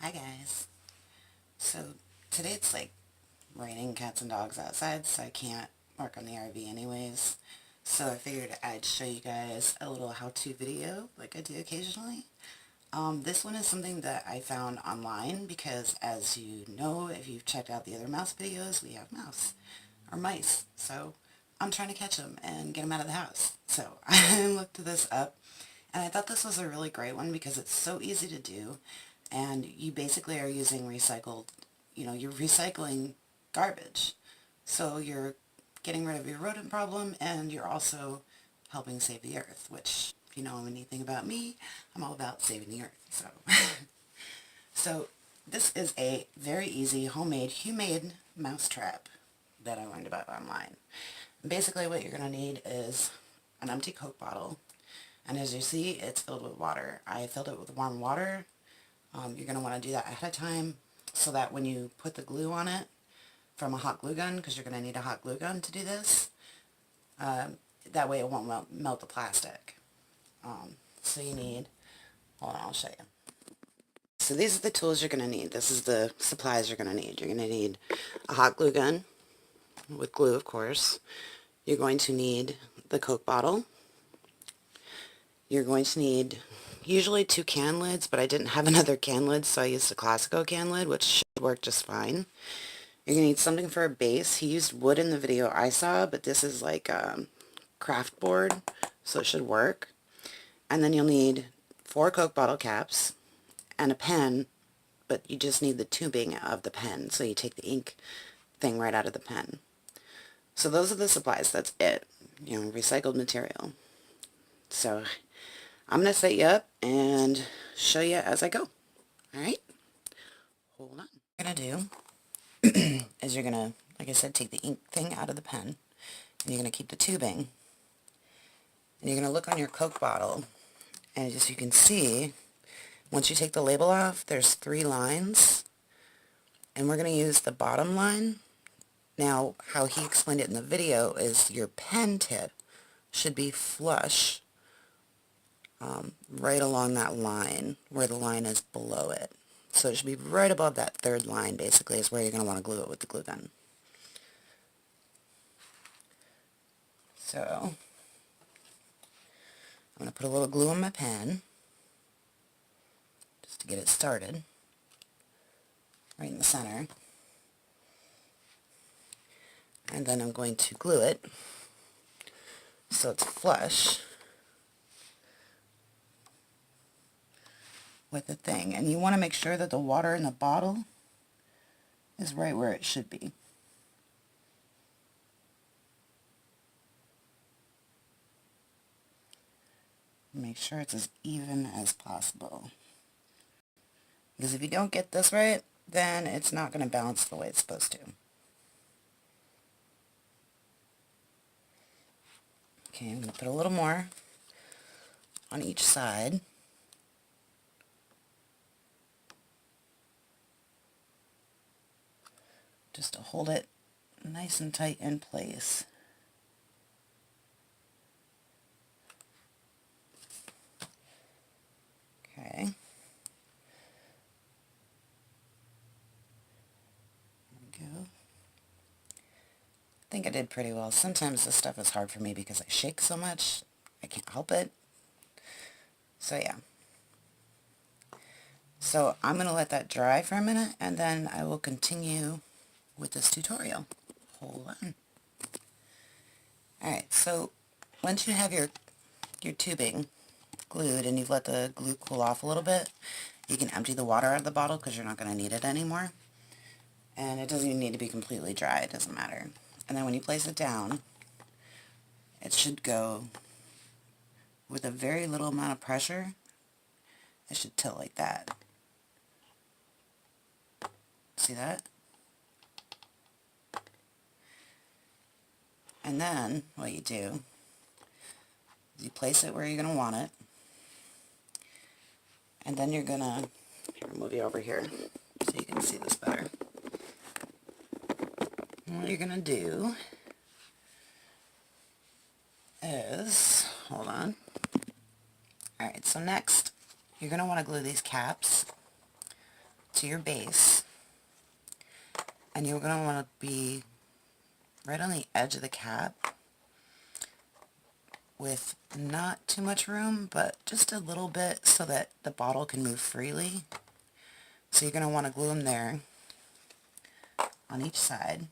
Hi guys. So today it's like raining cats and dogs outside, so I can't work on the RV anyways. So I figured I'd show you guys a little how-to video like I do occasionally. This one is something that I found online because, as you know, if you've checked out the other mouse videos, we have mice. So I'm trying to catch them and get them out of the house. So I looked this up and I thought this was a really great one because it's so easy to do, and you basically are using recycled, you're recycling garbage. So you're getting rid of your rodent problem, and you're also helping save the earth, which, if you know anything about me, I'm all about saving the earth. So this is a very easy homemade HUMANE mouse trap that I learned about online. Basically what you're going to need is an empty Coke bottle, and as you see, it's filled with water. I filled it with warm water. You're going to want to do that ahead of time so that when you put the glue on it from a hot glue gun, because you're going to need a hot glue gun to do this, that way it won't melt the plastic. So you need, hold on, I'll show you. So these are the tools you're going to need. This is the supplies you're going to need. You're going to need a hot glue gun with glue, of course. You're going to need the Coke bottle. You're going to need usually 2 can lids, but I didn't have another can lid, so I used a Classico can lid, which should work just fine. You're going to need something for a base. He used wood in the video I saw, but this is like craft board, so it should work. And then you'll need 4 Coke bottle caps and a pen, but you just need the tubing of the pen, so you take the ink thing right out of the pen. So those are the supplies. That's it. Recycled material. So I'm going to set you up and show you as I go. Alright? Hold on. What you're going to do is you're going to, like I said, take the ink thing out of the pen, and you're going to keep the tubing. And you're going to look on your Coke bottle, and as you can see, once you take the label off, there's 3 lines, and we're going to use the bottom line. Now, how he explained it in the video is your pen tip should be flush right along that line, where the line is below it. So it should be right above that 3rd line, basically, is where you're going to want to glue it with the glue gun. So, I'm going to put a little glue on my pen, just to get it started, right in the center. And then I'm going to glue it so it's flush with the thing. And you want to make sure that the water in the bottle is right where it should be. Make sure it's as even as possible. Because if you don't get this right, then it's not going to balance the way it's supposed to. Okay, I'm going to put a little more on each side. Just to hold it nice and tight in place. Okay. There we go. I think I did pretty well. Sometimes this stuff is hard for me because I shake so much. I can't help it. So yeah. So I'm going to let that dry for a minute, and then I will continue with this tutorial. Hold on. Alright, so once you have your tubing glued and you've let the glue cool off a little bit, you can empty the water out of the bottle because you're not going to need it anymore. And it doesn't even need to be completely dry, it doesn't matter. And then when you place it down, it should go with a very little amount of pressure. It should tilt like that. See that? And then what you do is you place it where you're going to want it. And then you're going to, I'll move you over here so you can see this better. And what you're going to do is, hold on. Alright, so next, you're going to want to glue these caps to your base, and you're going to want to be right on the edge of the cap with not too much room, but just a little bit so that the bottle can move freely. So you're going to want to glue them there on each side.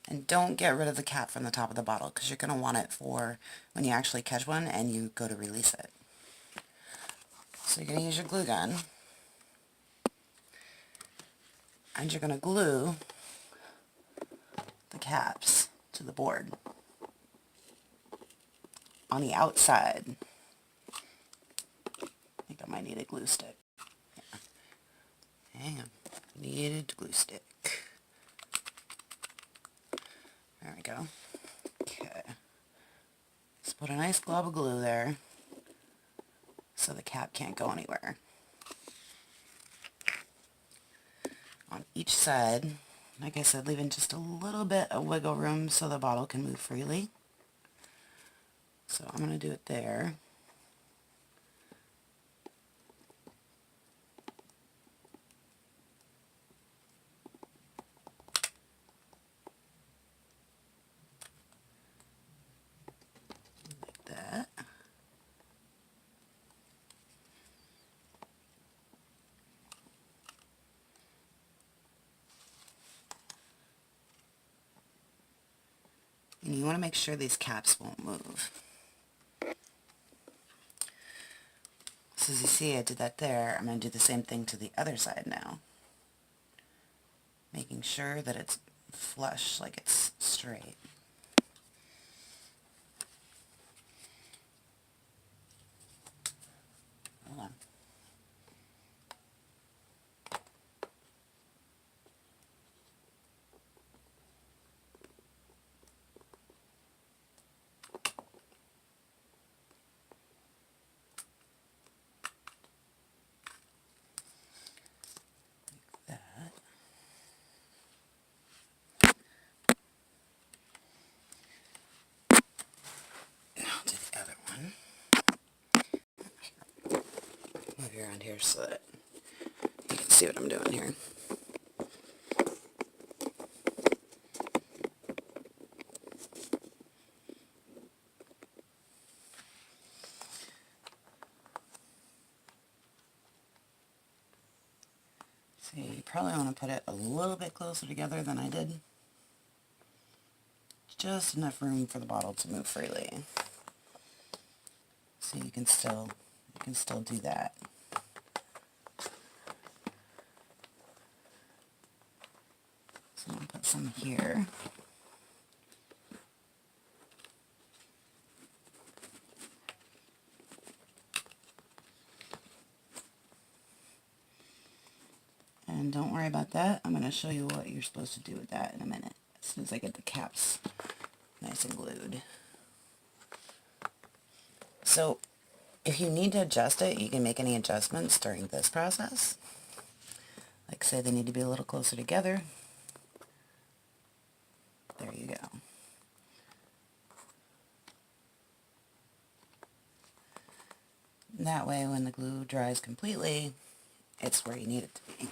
And don't get rid of the cap from the top of the bottle, because you're going to want it for when you actually catch one and you go to release it. So you're going to use your glue gun, and you're going to glue the caps to the board on the outside. I think I might need a glue stick. Yeah. Hang on. Needed glue stick. There we go. Okay. Let's put a nice glob of glue there so the cap can't go anywhere. On each side, like I said, leaving just a little bit of wiggle room so the bottle can move freely. So I'm going to do it there. Like that. And you want to make sure these caps won't move. So as you see, I did that there. I'm going to do the same thing to the other side now. Making sure that it's flush, like it's straight. Hold on. Like that. Now I'll do the other one. Move you around here so that you can see what I'm doing here. See, you probably want to put it a little bit closer together than I did. Just enough room for the bottle to move freely. So you can still do that. So I'm going to put some here. And don't worry about that. I'm going to show you what you're supposed to do with that in a minute, as soon as I get the caps nice and glued. So if you need to adjust it, you can make any adjustments during this process. Like say they need to be a little closer together. There you go. That way when the glue dries completely, it's where you need it to be.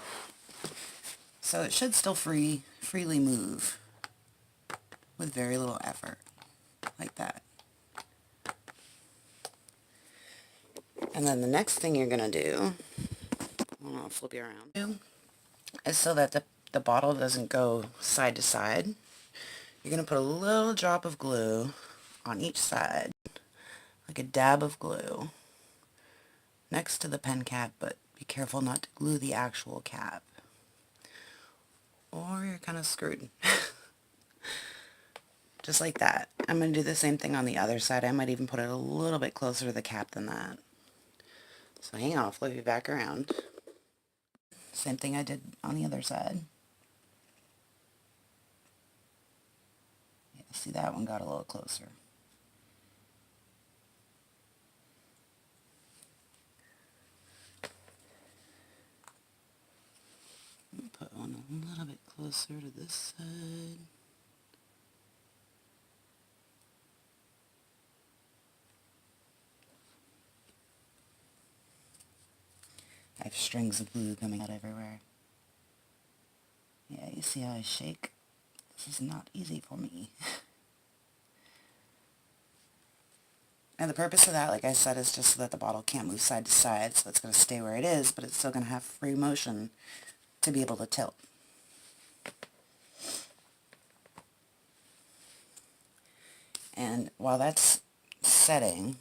So it should still freely move with very little effort, like that. And then the next thing you're going to do, I'll flip you around, is so that the bottle doesn't go side to side. You're going to put a little drop of glue on each side, like a dab of glue, next to the pen cap, but be careful not to glue the actual cap, or you're kind of screwed. Just like that. I'm going to do the same thing on the other side. I might even put it a little bit closer to the cap than that. So hang on, I'll flip you back around. Same thing I did on the other side. Yeah, see, that one got a little closer. Put one a little bit closer to this side. I have strings of glue coming out everywhere. Yeah, you see how I shake? This is not easy for me. And the purpose of that, like I said, is just so that the bottle can't move side to side, so it's going to stay where it is, but it's still going to have free motion to be able to tilt. And while that's setting,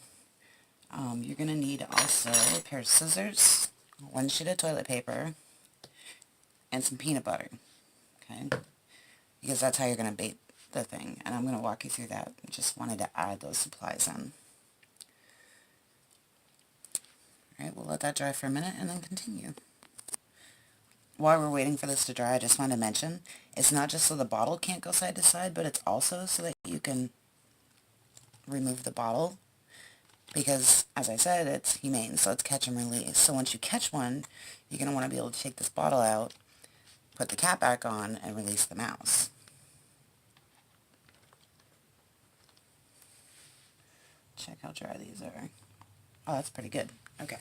you're going to need also a pair of scissors, one sheet of toilet paper, and some peanut butter, okay? Because that's how you're going to bait the thing, and I'm going to walk you through that. I just wanted to add those supplies in. Alright, we'll let that dry for a minute and then continue. While we're waiting for this to dry, I just want to mention, it's not just so the bottle can't go side to side, but it's also so that you can remove the bottle. Because, as I said, it's humane, so it's catch and release. So once you catch one, you're going to want to be able to take this bottle out, put the cap back on, and release the mouse. Check how dry these are. Oh, that's pretty good. Okay.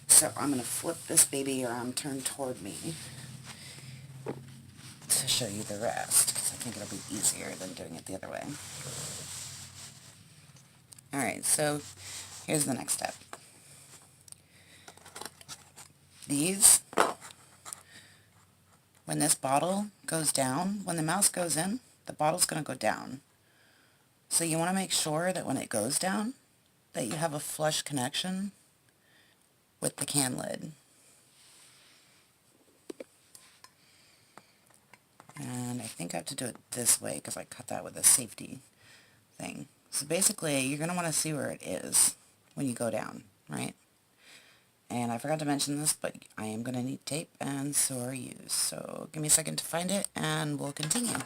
So I'm going to flip this baby around, turn toward me, to show you the rest, because I think it'll be easier than doing it the other way. Alright, so here's the next step. These, when this bottle goes down, when the mouse goes in, the bottle's going to go down. So you want to make sure that when it goes down, that you have a flush connection with the can lid. And I think I have to do it this way because I cut that with a safety thing. So basically, you're going to want to see where it is when you go down, right? And I forgot to mention this, but I am going to need tape, and so are you. So give me a second to find it, and we'll continue.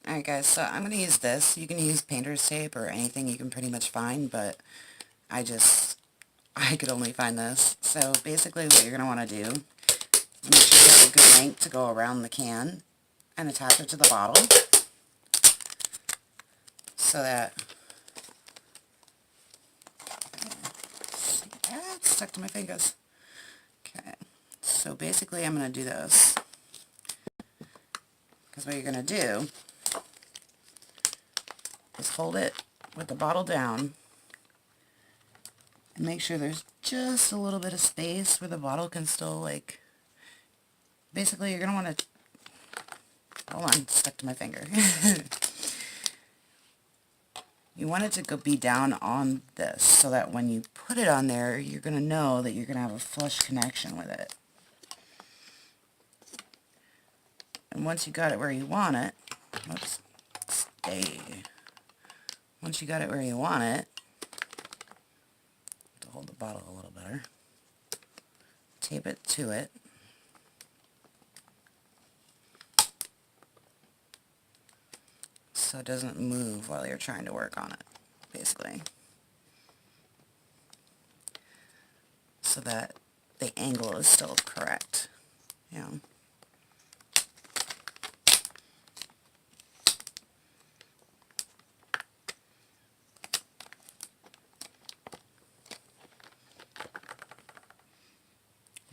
Alright guys, so I'm going to use this. You can use painter's tape or anything you can pretty much find, but I could only find this. So basically what you're going to want to do, make sure you have a good length to go around the can and attach it to the bottle so that, it's stuck to my fingers. Okay, so basically I'm going to do this, because what you're going to do is hold it with the bottle down and make sure there's just a little bit of space where the bottle can still, like, basically you're going to want to, hold on, it's stuck to my finger. You want it to go be down on this so that when you put it on there, you're going to know that you're going to have a flush connection with it. And once you got it where you want it, whoops, stay. Once you got it where you want it, to hold the bottle a little better, tape it to it. So it doesn't move while you're trying to work on it, basically. So that the angle is still correct, you know.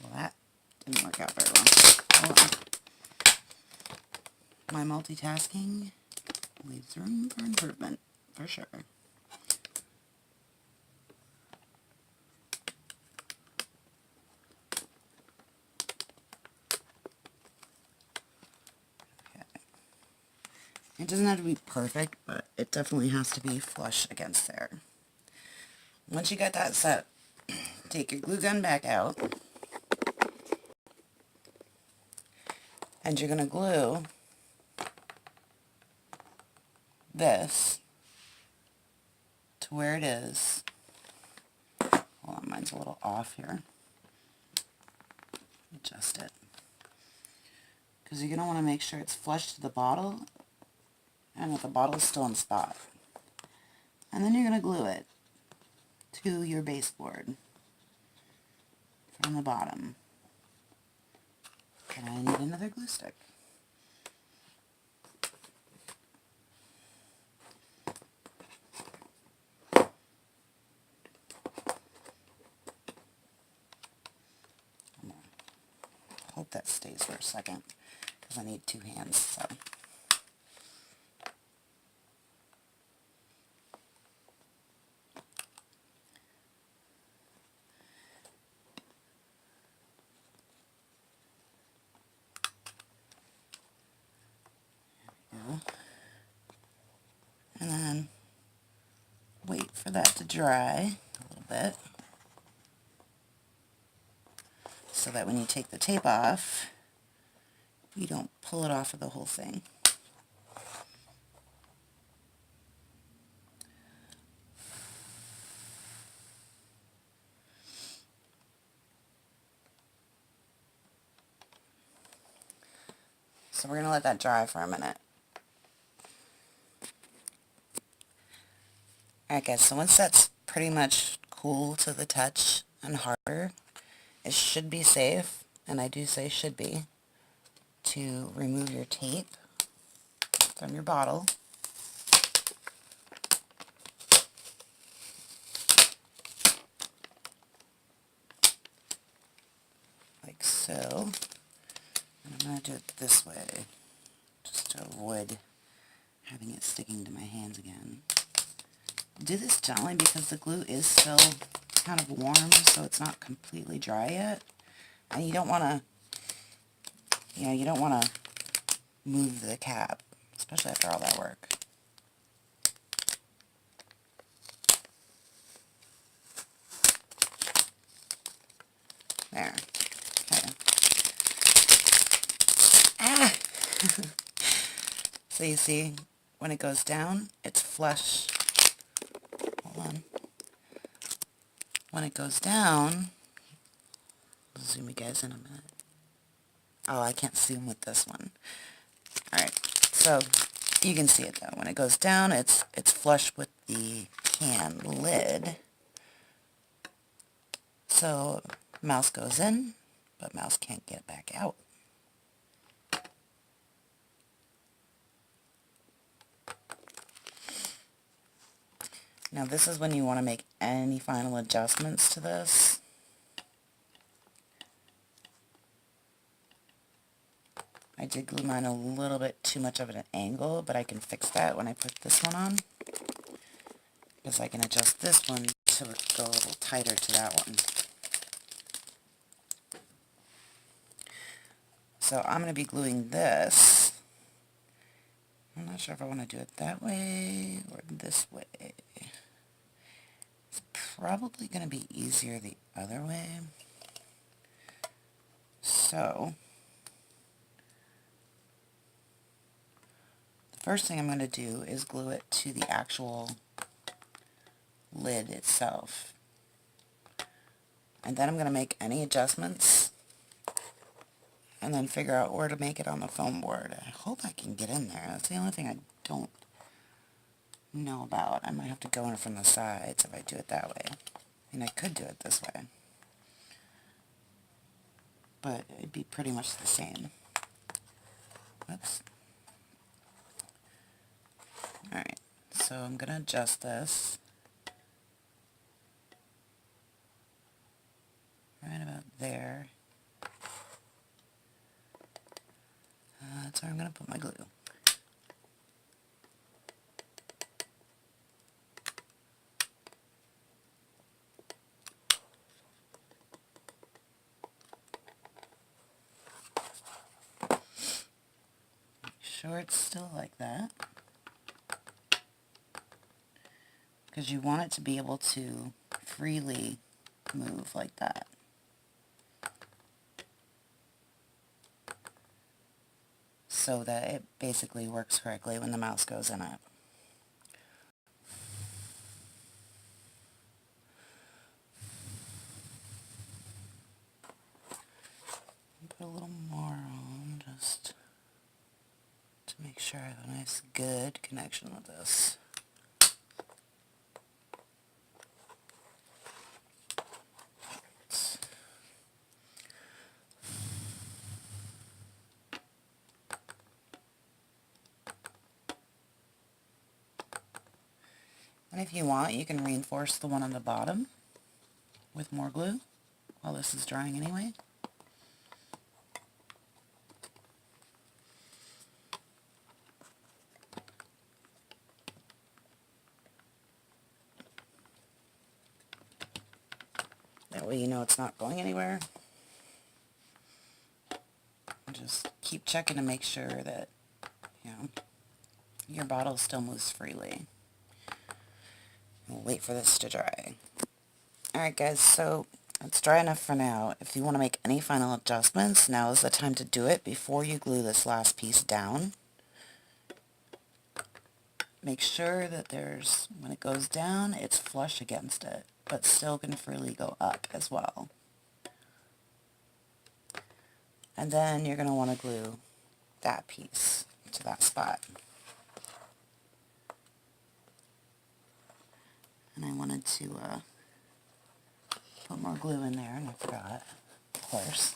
Well, that didn't work out very well. Hold on. My multitasking leaves room for improvement, for sure. Okay. It doesn't have to be perfect, but it definitely has to be flush against there. Once you got that set, take your glue gun back out, and you're going to glue this to where it is. Hold on, mine's a little off here. Adjust it. Because you're going to want to make sure it's flush to the bottle and that the bottle is still in spot. And then you're going to glue it to your baseboard from the bottom. And I need another glue stick. hope that stays for a second, because I need 2 hands, so. There we go. And then wait for that to dry a little bit, so that when you take the tape off, you don't pull it off of the whole thing. So we're going to let that dry for a minute. Alright guys, so once that's pretty much cool to the touch and harder, it should be safe, and I do say should be, to remove your tape from your bottle. Like so. And I'm going to do it this way, just to avoid having it sticking to my hands again. Do this gently because the glue is still kind of warm, so it's not completely dry yet. And you don't want to, you don't want to move the cap, especially after all that work. There. Okay. Ah! So you see, when it goes down, it's flush. Hold on. When it goes down, I'll zoom you guys in a minute. Oh, I can't zoom with this one. Alright, so you can see it though. When it goes down, it's flush with the can lid. So mouse goes in, but mouse can't get back out. Now this is when you want to make any final adjustments to this. I did glue mine a little bit too much of an angle, but I can fix that when I put this one on, because I can adjust this one to go a little tighter to that one. So I'm going to be gluing this. I'm not sure if I want to do it that way or this way. It's probably going to be easier the other way. So the first thing I'm going to do is glue it to the actual lid itself. And then I'm going to make any adjustments and then figure out where to make it on the foam board. I hope I can get in there. That's the only thing I don't know about. I might have to go in from the sides if I do it that way. I mean, I could do it this way, but it'd be pretty much the same. Oops. Alright, so I'm going to adjust this right about there. That's where I'm going to put my glue. Make sure it's still like that, because you want it to be able to freely move like that. So that it basically works correctly when the mouse goes in it. Put a little more on just to make sure I have a nice good connection with this. And if you want, you can reinforce the one on the bottom with more glue while this is drying anyway. That way you know it's not going anywhere. Just keep checking to make sure that, you know, your bottle still moves freely. We'll wait for this to dry. Alright guys, so it's dry enough for now. If you want to make any final adjustments, now is the time to do it before you glue this last piece down. Make sure that when it goes down, it's flush against it, but still can freely go up as well. And then you're going to want to glue that piece to that spot. And I wanted to put more glue in there, and I forgot, of course.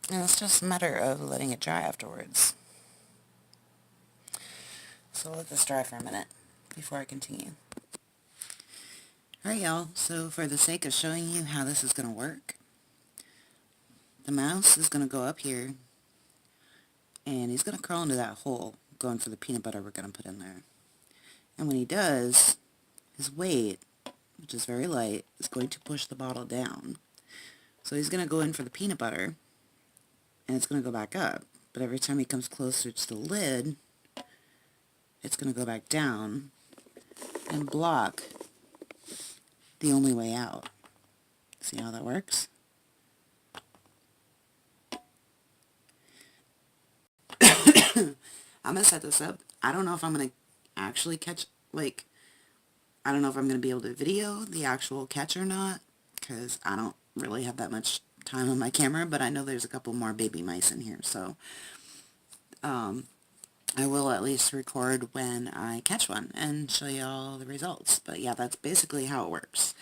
And it's just a matter of letting it dry afterwards. So let this dry for a minute before I continue. Alright y'all, so for the sake of showing you how this is going to work, the mouse is going to go up here, and he's going to crawl into that hole, going for the peanut butter we're going to put in there. And when he does, his weight, which is very light, is going to push the bottle down. So he's going to go in for the peanut butter, and it's going to go back up. But every time he comes closer to the lid, it's going to go back down and block the only way out. See how that works? I'm going to set this up. I don't know if I'm going to actually catch, I don't know if I'm going to be able to video the actual catch or not, because I don't really have that much time on my camera, but I know there's a couple more baby mice in here, so I will at least record when I catch one and show you all the results. But yeah, that's basically how it works.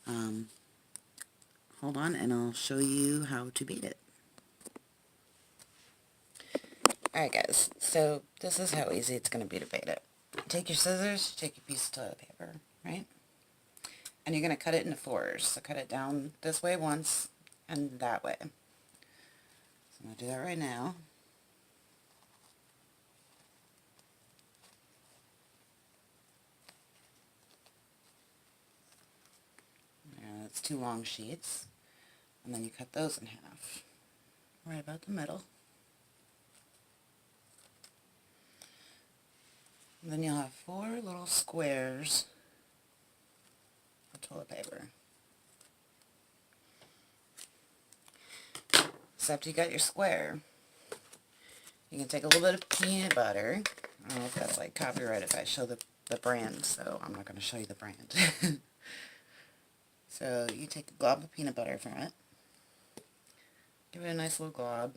Hold on, and I'll show you how to bait it. Alright guys, so this is how easy it's going to be to bait it. Take your scissors, take your piece of toilet paper, right? And you're going to cut it into fours. So cut it down this way once, and that way. So I'm going to do that right now. Now that's 2 long sheets. And then you cut those in half. Right about the middle. And then you'll have 4 little squares of toilet paper. So after you got your square, you can take a little bit of peanut butter. I don't know if that's like copyright if I show the brand, so I'm not going to show you the brand. So you take a glob of peanut butter from it. Give it a nice little glob.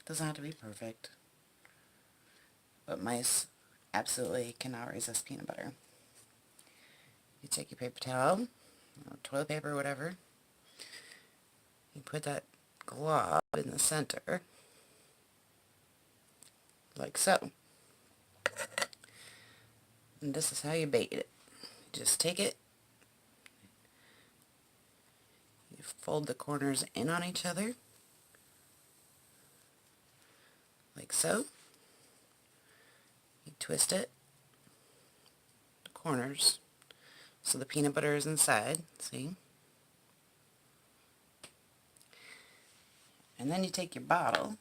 It doesn't have to be perfect. But mice absolutely cannot resist peanut butter. You take your paper towel, or toilet paper, whatever. You put that glob in the center, like so. And this is how you bait it. Just take it, you fold the corners in on each other, like so. You twist it, the corners, so the peanut butter is inside, see? And then you take your bottle,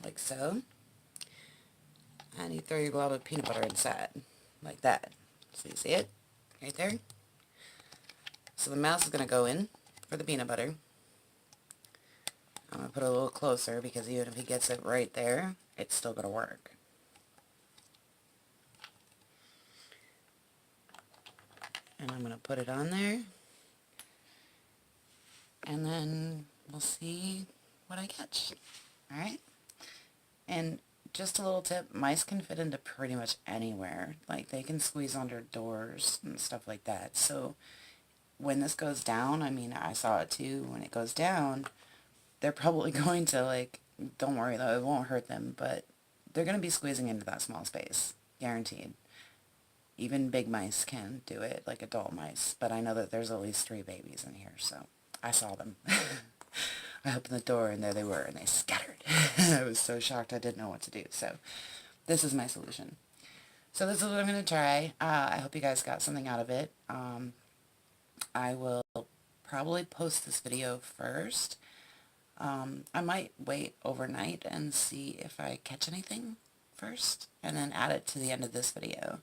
like so, and you throw your glob of peanut butter inside, like that. So you see it? Right there? So the mouse is going to go in for the peanut butter. I'm going to put it a little closer because even if he gets it right there, it's still going to work. And I'm going to put it on there. And then we'll see what I catch. Alright? And just a little tip, mice can fit into pretty much anywhere. Like, they can squeeze under doors and stuff like that. So when this goes down, I mean, I saw it too, when it goes down, they're probably going to, like, don't worry though, it won't hurt them, but they're going to be squeezing into that small space. Guaranteed. Even big mice can do it, like adult mice, but I know that there's at least 3 babies in here, so I saw them. I opened the door and there they were, and they scattered. I was so shocked I didn't know what to do, so this is my solution. So this is what I'm going to try. I hope you guys got something out of it. I will probably post this video first. I might wait overnight and see if I catch anything first, and then add it to the end of this video,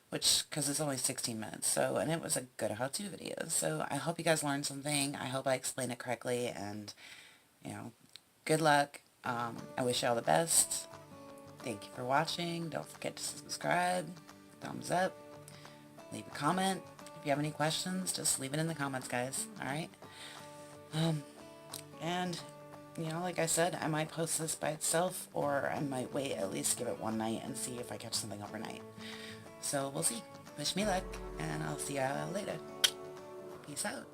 which, because it's only 16 minutes, so, and it was a good how-to video, so I hope you guys learned something. I hope I explained it correctly, and, you know, good luck. I wish you all the best. Thank you for watching. Don't forget to subscribe, thumbs up, leave a comment. If you have any questions, just leave it in the comments, guys, alright? And, you know, like I said, I might post this by itself, or I might wait, at least give it one night and see if I catch something overnight. So we'll see. Wish me luck, and I'll see y'all later. Peace out.